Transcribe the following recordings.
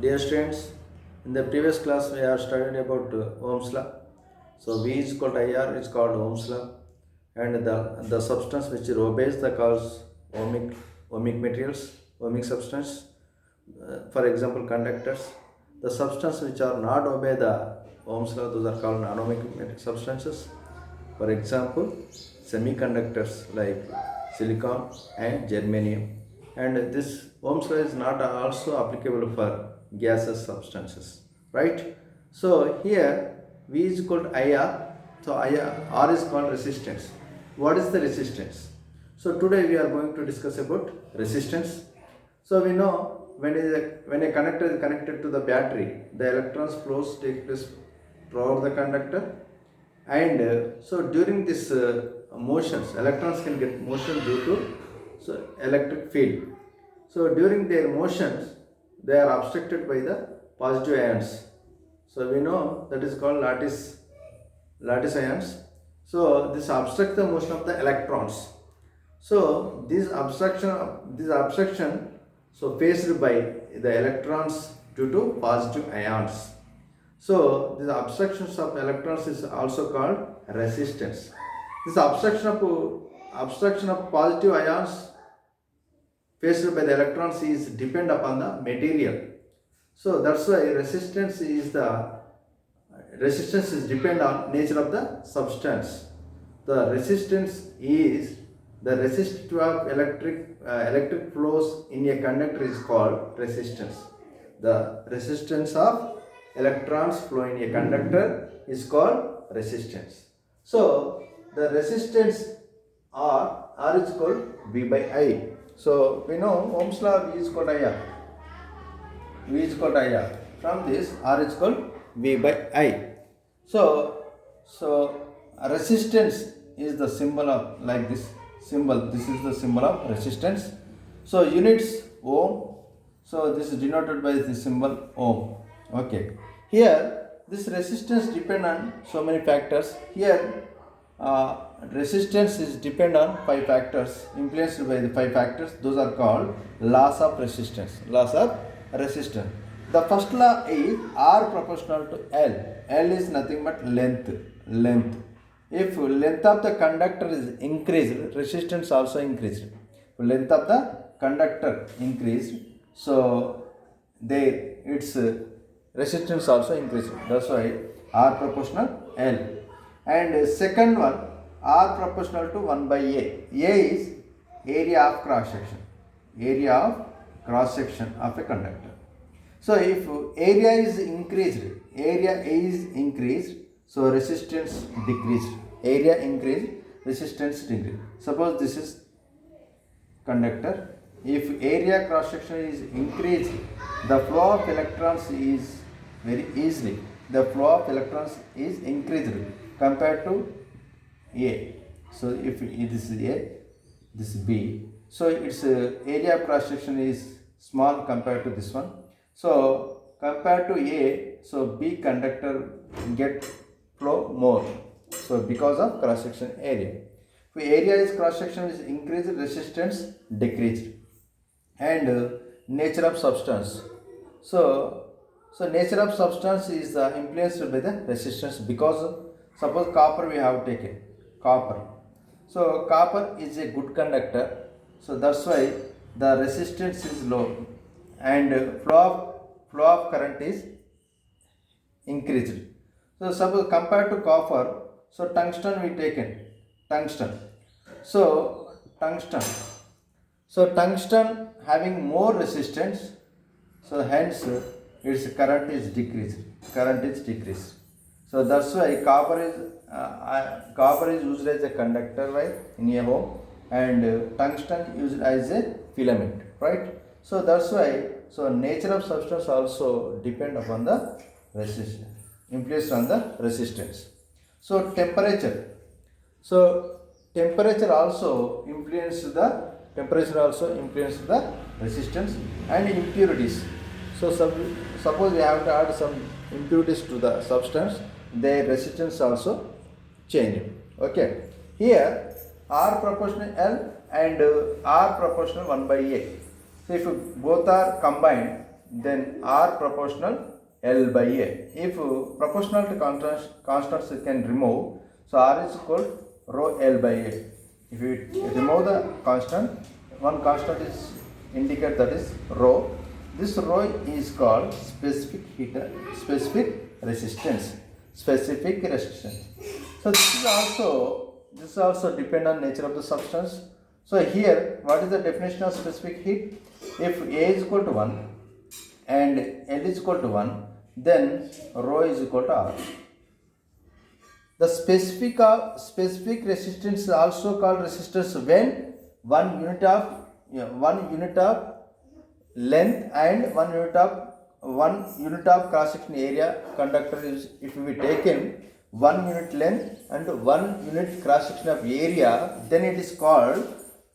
Dear students, in the previous class we have studied about Ohm's law. So V is equal to IR is called Ohm's law, and the substance which obeys the calls ohmic materials, ohmic substance. For example, conductors. The substance which are not obey the Ohm's law, those are called non-ohmic substances. For example, semiconductors like silicon and germanium. And this Ohm's law is not also applicable for gaseous substances, right? So here V is equal to IR. So R is called resistance. What is the resistance? So today we are going to discuss about resistance. So we know when a conductor is connected to the battery, the electrons flows take place throughout the conductor, and so during this motions, electrons can get motion due to electric field. So during their motions, they are obstructed by the positive ions. So we know that is called lattice ions. So this obstruct the motion of the electrons. So this obstruction so faced by the electrons due to positive ions. So this obstructions of electrons is also called resistance. This obstruction of positive ions faced by the electrons is depend upon the material. So that's why resistance is depend on nature of the substance. The resistance is the resistivity of electric flows in a conductor is called resistance. The resistance of electrons flow in a conductor is called resistance. So the resistance R is called V by I. So we know Ohm's law V is called IR. V is called IR. From this R is called V by I. So resistance is the symbol of like this symbol. This is the symbol of resistance. So units ohm. So this is denoted by the symbol ohm. Okay. Here this resistance depend on so many factors. Here resistance is depend on 5 factors, influenced by the 5 factors. Those are called laws of resistance. Laws of resistance. The first law is R proportional to L. L is nothing but length. If length of the conductor is increased, resistance also increased. If length of the conductor increased, so its resistance also increased. That's why R proportional L. And second one, R proportional to 1 by A. A is area of cross section. Area of cross section of a conductor. So if area is increased, so resistance decreased. Area increased, resistance decreased. Suppose this is conductor. If area cross section is increased, the flow of electrons is very easily. The flow of electrons is increased compared to A. So if this is A, this is B. So its area of cross section is small compared to this one. So compared to A, so B conductor get flow more. So because of cross section area. If area is cross section is increased, resistance decreased. And nature of substance. So nature of substance is influenced by the resistance, because suppose copper we have taken copper. So copper is a good conductor. So that's why the resistance is low and flow of current is increased. So suppose compared to copper, so tungsten we taken tungsten. So tungsten having more resistance, so hence its current is decreased. So that's why copper is used as a conductor in a home, and tungsten used as a filament, right? So that's why nature of substance also depend upon the resistance, influence on the resistance. So temperature also influence the resistance, and impurities. So suppose we have to add some impurities to the substance, their resistance also change. Okay. Here R proportional L and R proportional 1 by A. So if both are combined, then R proportional L by A. If proportionality constants you can remove, so R is equal rho L by A. If you remove the constant, one constant is indicate, that is rho. This rho is called specific heat, specific resistance. Specific resistance. So this is also depend on nature of the substance. So here, what is the definition of specific heat? If A is equal to 1 and L is equal to 1, then rho is equal to R. The specific resistance is also called resistance when one unit of length and one unit of cross section area conductor is, if we taken 1 unit length and 1 unit cross section of area, then it is called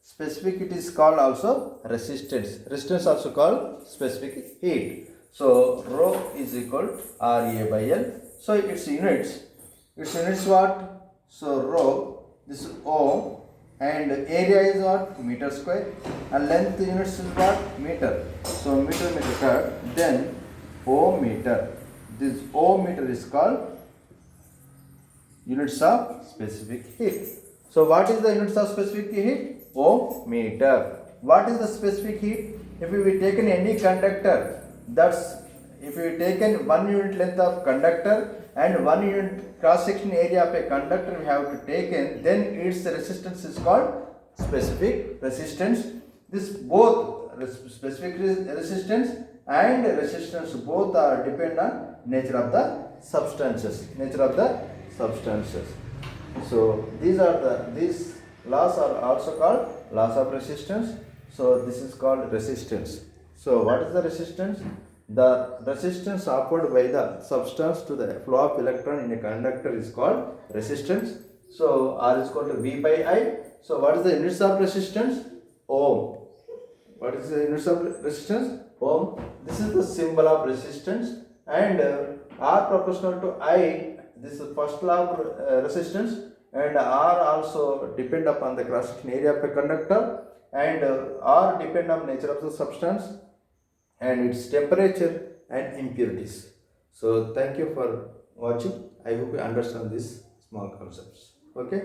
specific. It is called also resistance. Resistance also called specific heat. So rho is equal to RA by L. So its units what? So rho, this is O, and area is what? Meter square, and length units is what? Meter. So meter, then O meter. This O meter is called units of specific heat. So what is the units of specific heat? O meter. What is the specific heat? If we taken any conductor, that's, if we taken 1 unit length of conductor and 1 unit cross section area of a conductor we have to taken, then its resistance is called specific resistance. This both specific resistance and resistance both are depend on nature of the substances. So these laws are also called laws of resistance. So this is called resistance. So what is the resistance? The resistance offered by the substance to the flow of electron in a conductor is called resistance. So R is equal to V by I. So what is the units of resistance? Ohm. What is the units of resistance? Ohm. This is the symbol of resistance, and R proportional to I. This is the first law of resistance, and R also depend upon the cross section area of a conductor, and R depend on nature of the substance and its temperature and impurities. So thank you for watching. I hope you understand these small concepts. Okay.